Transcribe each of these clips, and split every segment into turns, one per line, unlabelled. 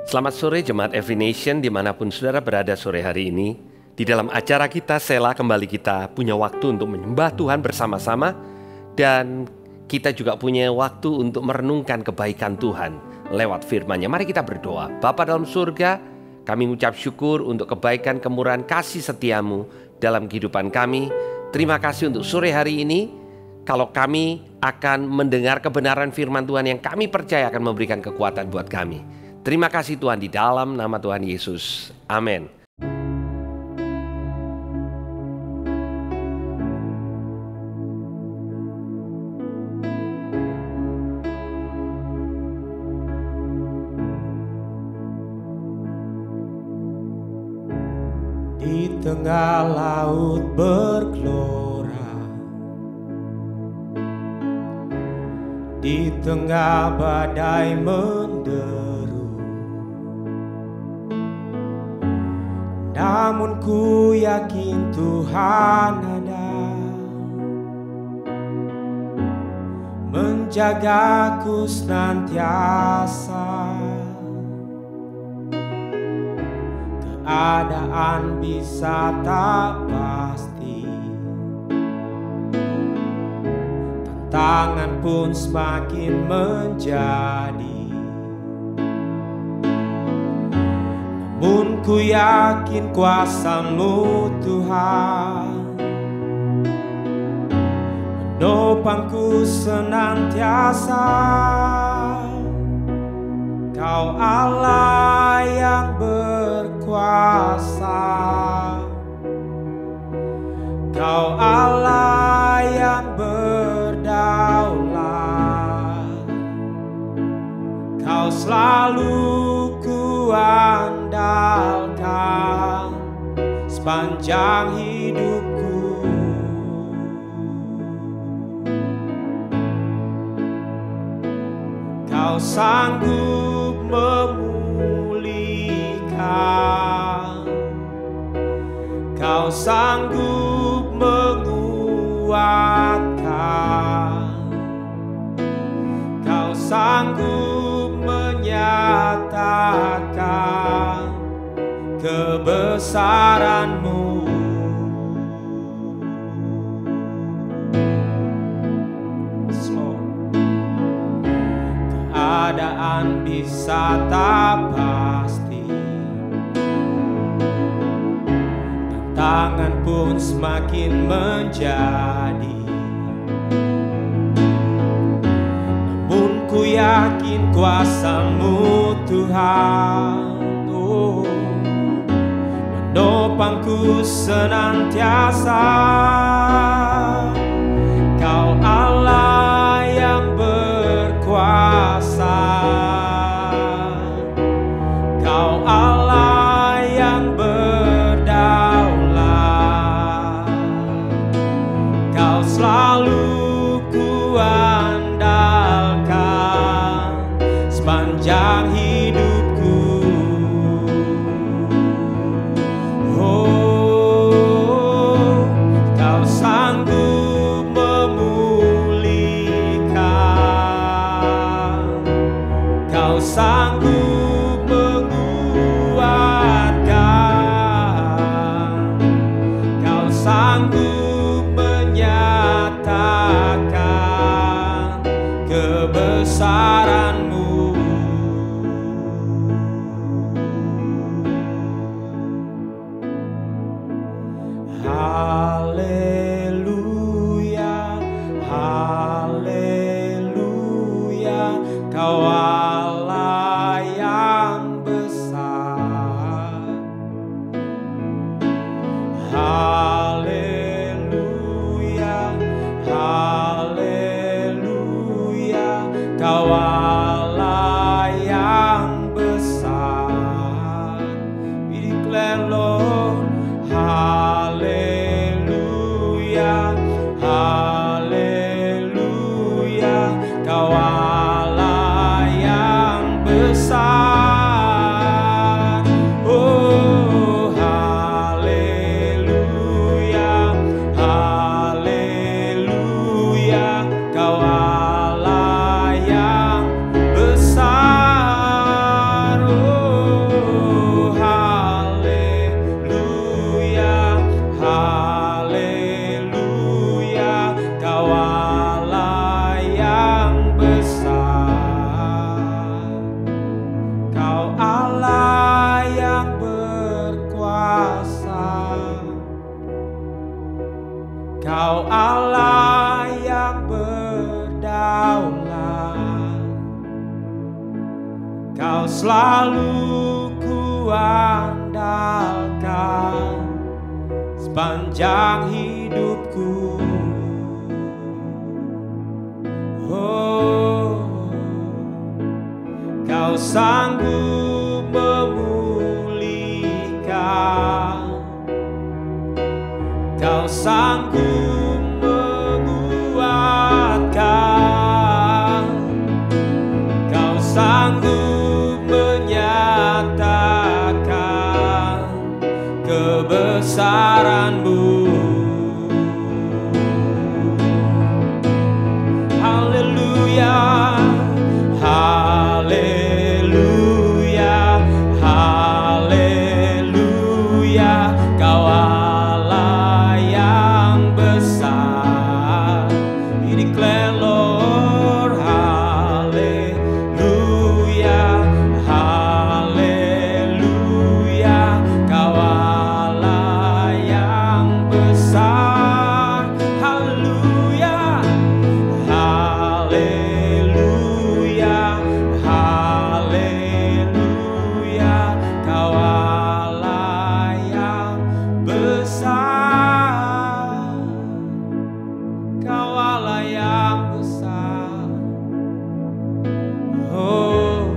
Selamat sore Jemaat Every Nation dimanapun saudara berada sore hari ini. Di dalam acara kita Sela kembali kita punya waktu untuk menyembah Tuhan bersama-sama. Dan kita juga punya waktu untuk merenungkan kebaikan Tuhan lewat firman-Nya. Mari kita berdoa. Bapa dalam surga, kami mengucap syukur untuk kebaikan, kemurahan, kasih setiamu dalam kehidupan kami. Terima kasih untuk sore hari ini. Kalau kami akan mendengar kebenaran firman Tuhan yang kami percaya akan memberikan kekuatan buat kami. Terima kasih Tuhan, di dalam nama Tuhan Yesus. Amin.
Di tengah laut bergelora, di tengah badai menderu, namun ku yakin Tuhan ada, menjagaku senantiasa. Keadaan bisa tak pasti, tantangan pun semakin menjadi, namun ku yakin kuasa-Mu Tuhan menopangku senantiasa. Kau Allah yang berkuasa, Kau Allah yang berdaulat, Kau selalu ku andalkan sepanjang hidupku. Kau sanggup memulihkan, Kau sanggup menguatkan, Kau sanggup menyatakan kebesaran-Mu. Keadaan bisa tak pasti, tantangan pun semakin menjadi, namun ku yakin kuasa-Mu Tuhan menopangku senantiasa. Kau Allah yang berkuasa, Kau Allah yang berdaulat, Kau selalu ku andalkan sepanjang hidupku. Oh, Kau sanggup memulihkan, Kau sanggup menguatkan, Kau sanggup menyatakan kebesaran-Mu. Haleluya, haleluya, Kau Allah yang besar. Haleluya, haleluya, Kau Allah yang besar. We declare, Lord, haleluya, Kau Allah yang berdaulat, Kau selalu kuandalkan sepanjang hidupku. Oh, Kau sanggup memulihkan, Kau sanggup menguatkan, Kau sanggup menyatakan kebesaran-Mu. Haleluya, haleluya, haleluya. Kau Allah yang besar. We declare, Lord, haleluya, haleluya. Kau Allah yang besar. Haleluya, haleluya, haleluya. Kau Allah yang besar, Kau Allah yang besar. Oh,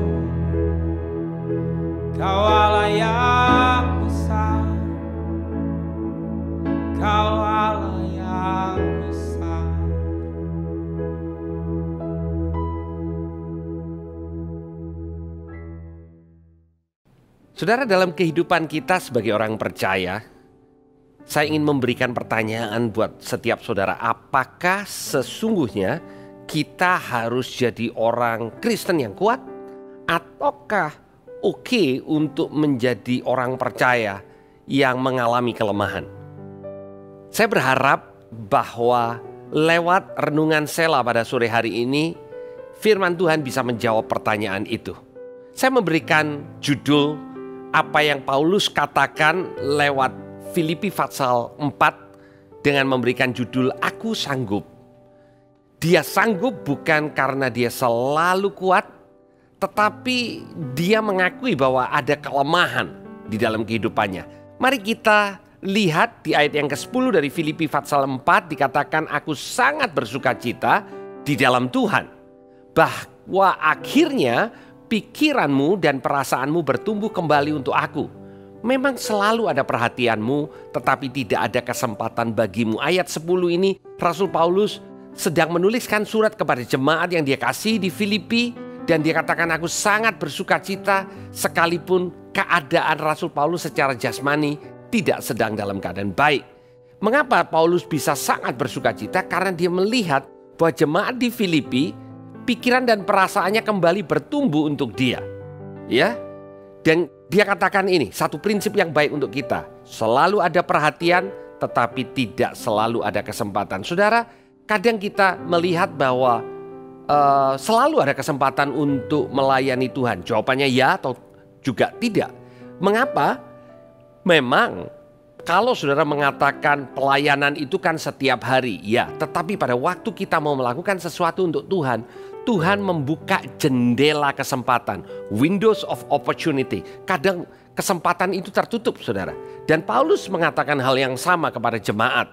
Kau Allah yang besar, Kau Allah yang besar.
Saudara, dalam kehidupan kita sebagai orang percaya, saya ingin memberikan pertanyaan buat setiap saudara. Apakah sesungguhnya kita harus jadi orang Kristen yang kuat? Ataukah oke untuk menjadi orang percaya yang mengalami kelemahan? Saya berharap bahwa lewat renungan Sela pada sore hari ini, firman Tuhan bisa menjawab pertanyaan itu. Saya memberikan judul apa yang Paulus katakan lewat Filipi pasal 4 dengan memberikan judul Aku Sanggup. Dia sanggup bukan karena dia selalu kuat, tetapi dia mengakui bahwa ada kelemahan di dalam kehidupannya. Mari kita lihat di ayat yang ke-10 dari Filipi pasal 4 dikatakan, Aku sangat bersukacita di dalam Tuhan, bahwa akhirnya pikiranmu dan perasaanmu bertumbuh kembali untuk aku. Memang selalu ada perhatianmu, tetapi tidak ada kesempatan bagimu. Ayat 10 ini Rasul Paulus sedang menuliskan surat kepada jemaat yang dia kasih di Filipi. Dan dia katakan, aku sangat bersukacita sekalipun keadaan Rasul Paulus secara jasmani tidak sedang dalam keadaan baik. Mengapa Paulus bisa sangat bersukacita? Karena dia melihat bahwa jemaat di Filipi, pikiran dan perasaannya kembali bertumbuh untuk dia. Ya. Dan dia katakan ini, satu prinsip yang baik untuk kita. Selalu ada perhatian, tetapi tidak selalu ada kesempatan. Saudara, kadang kita melihat bahwa selalu ada kesempatan untuk melayani Tuhan. Jawabannya ya atau juga tidak. Mengapa? Memang kalau saudara mengatakan pelayanan itu kan setiap hari, ya. Tetapi pada waktu kita mau melakukan sesuatu untuk Tuhan, Tuhan membuka jendela kesempatan, windows of opportunity. Kadang kesempatan itu tertutup, saudara. Dan Paulus mengatakan hal yang sama kepada jemaat.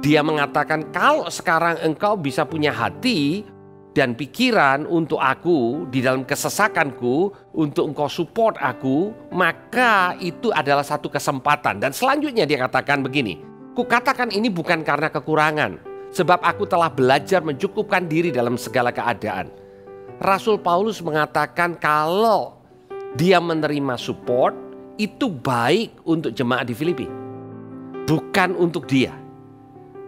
Dia mengatakan, kalau sekarang engkau bisa punya hati dan pikiran untuk aku di dalam kesesakanku, untuk engkau support aku, maka itu adalah satu kesempatan. Dan selanjutnya dia katakan begini, kukatakan ini bukan karena kekurangan, sebab aku telah belajar mencukupkan diri dalam segala keadaan. Rasul Paulus mengatakan kalau dia menerima support, itu baik untuk jemaat di Filipi, bukan untuk dia.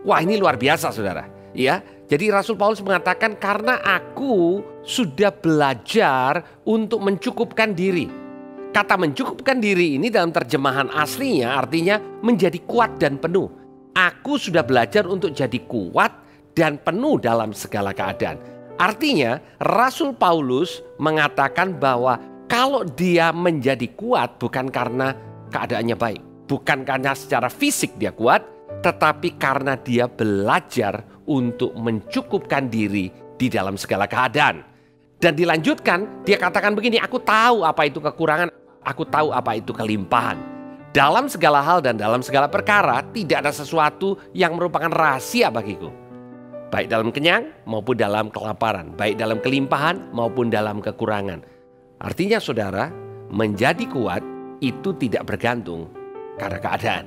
Wah, ini luar biasa, saudara. Ya, jadi Rasul Paulus mengatakan karena aku sudah belajar untuk mencukupkan diri. Kata mencukupkan diri ini dalam terjemahan aslinya artinya menjadi kuat dan penuh. Aku sudah belajar untuk jadi kuat dan penuh dalam segala keadaan. Artinya Rasul Paulus mengatakan bahwa kalau dia menjadi kuat bukan karena keadaannya baik, bukan karena secara fisik dia kuat, tetapi karena dia belajar untuk mencukupkan diri di dalam segala keadaan. Dan dilanjutkan, dia katakan begini, aku tahu apa itu kekurangan, aku tahu apa itu kelimpahan. Dalam segala hal dan dalam segala perkara, tidak ada sesuatu yang merupakan rahasia bagiku. Baik dalam kenyang maupun dalam kelaparan, baik dalam kelimpahan maupun dalam kekurangan. Artinya saudara, menjadi kuat itu tidak bergantung karena keadaan.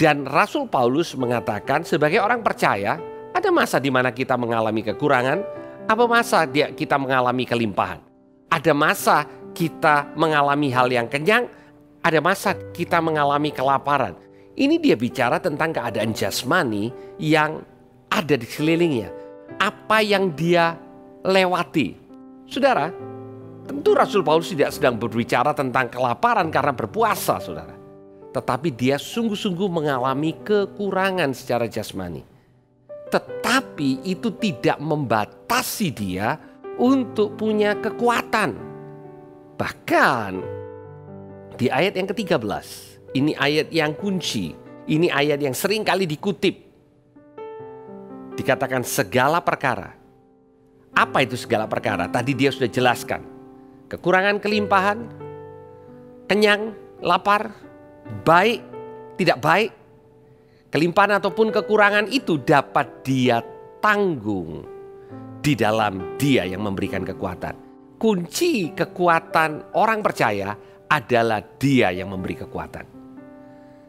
Dan Rasul Paulus mengatakan sebagai orang percaya, ada masa di mana kita mengalami kekurangan, apa masa kita mengalami kelimpahan. Ada masa kita mengalami hal yang kenyang, ada masa kita mengalami kelaparan. Ini dia bicara tentang keadaan jasmani yang ada di sekelilingnya. Apa yang dia lewati. Saudara, tentu Rasul Paulus tidak sedang berbicara tentang kelaparan karena berpuasa, saudara. Tetapi dia sungguh-sungguh mengalami kekurangan secara jasmani. Tetapi itu tidak membatasi dia untuk punya kekuatan. Bahkan di ayat yang ke-13, ini ayat yang kunci, ini ayat yang sering kali dikutip. Dikatakan segala perkara. Apa itu segala perkara? Tadi dia sudah jelaskan. Kekurangan, kelimpahan, kenyang, lapar, baik, tidak baik. Kelimpahan ataupun kekurangan itu dapat dia tanggung di dalam dia yang memberikan kekuatan. Kunci kekuatan orang percaya adalah dia yang memberi kekuatan.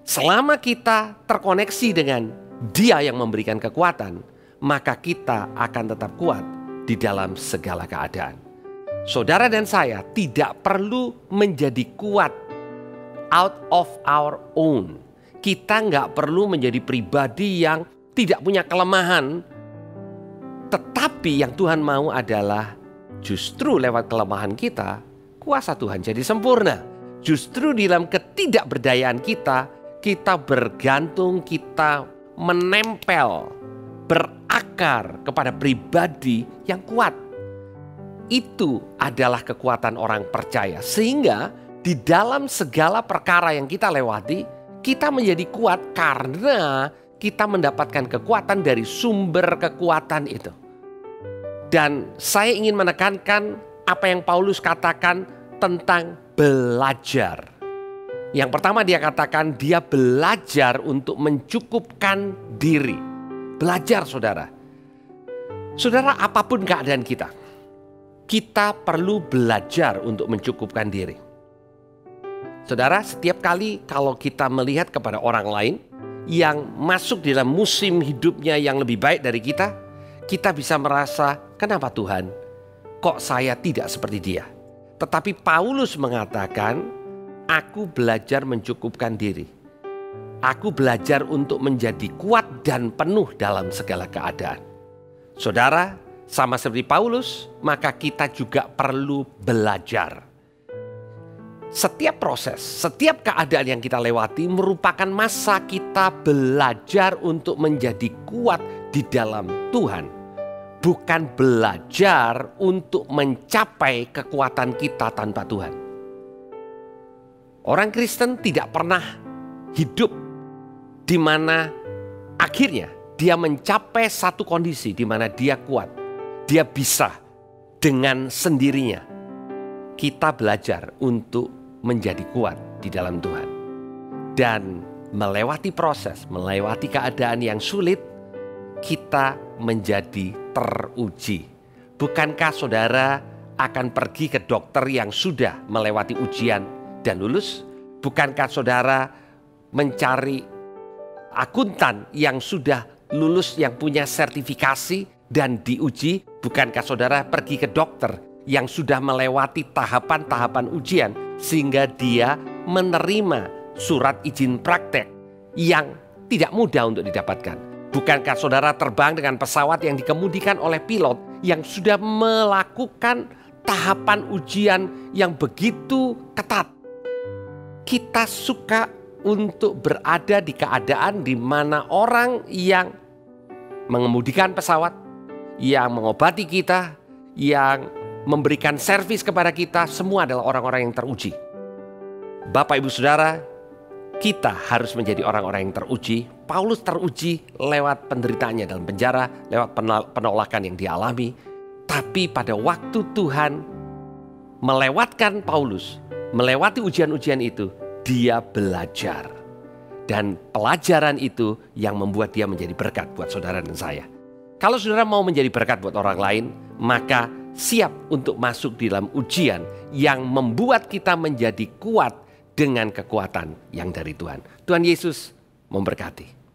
Selama kita terkoneksi dengan dia yang memberikan kekuatan, maka kita akan tetap kuat di dalam segala keadaan. Saudara dan saya tidak perlu menjadi kuat out of our own. Kita nggak perlu menjadi pribadi yang tidak punya kelemahan. Tetapi yang Tuhan mau adalah justru lewat kelemahan kita, kuasa Tuhan jadi sempurna. Justru di dalam ketidakberdayaan kita, kita bergantung, kita menempel, berakar kepada pribadi yang kuat. Itu adalah kekuatan orang percaya. Sehingga di dalam segala perkara yang kita lewati, kita menjadi kuat karena kita mendapatkan kekuatan dari sumber kekuatan itu. Dan saya ingin menekankan apa yang Paulus katakan tentang belajar. Yang pertama dia katakan dia belajar untuk mencukupkan diri. Belajar saudara. Saudara, apapun keadaan kita, kita perlu belajar untuk mencukupkan diri. Saudara, setiap kali kalau kita melihat kepada orang lain yang masuk di dalam musim hidupnya yang lebih baik dari kita bisa merasa, kenapa Tuhan kok saya tidak seperti dia? Tetapi Paulus mengatakan, aku belajar mencukupkan diri. Aku belajar untuk menjadi kuat dan penuh dalam segala keadaan. Saudara, sama seperti Paulus, maka kita juga perlu belajar. Setiap proses, setiap keadaan yang kita lewati merupakan masa kita belajar untuk menjadi kuat di dalam Tuhan. Bukan belajar untuk mencapai kekuatan kita tanpa Tuhan. Orang Kristen tidak pernah hidup di mana akhirnya dia mencapai satu kondisi di mana dia kuat. Dia bisa dengan sendirinya. Kita belajar untuk menjadi kuat di dalam Tuhan. Dan melewati proses, melewati keadaan yang sulit, kita menjadi teruji. Bukankah saudara akan pergi ke dokter yang sudah melewati ujian dan lulus? Bukankah saudara mencari akuntan yang sudah lulus, yang punya sertifikasi dan diuji? Bukankah saudara pergi ke dokter yang sudah melewati tahapan-tahapan ujian sehingga dia menerima surat izin praktek yang tidak mudah untuk didapatkan? Bukankah saudara terbang dengan pesawat yang dikemudikan oleh pilot yang sudah melakukan tahapan ujian yang begitu ketat? Kita suka untuk berada di keadaan di mana orang yang mengemudikan pesawat, yang mengobati kita, yang memberikan servis kepada kita, semua adalah orang-orang yang teruji. Bapak, Ibu, Saudara, kita harus menjadi orang-orang yang teruji. Paulus teruji lewat penderitaannya dalam penjara, lewat penolakan yang dialami. Tapi pada waktu Tuhan melewatkan Paulus, melewati ujian-ujian itu, dia belajar. Dan pelajaran itu yang membuat dia menjadi berkat buat saudara dan saya. Kalau saudara mau menjadi berkat buat orang lain, maka siap untuk masuk di dalam ujian yang membuat kita menjadi kuat dengan kekuatan yang dari Tuhan. Tuhan Yesus memberkati.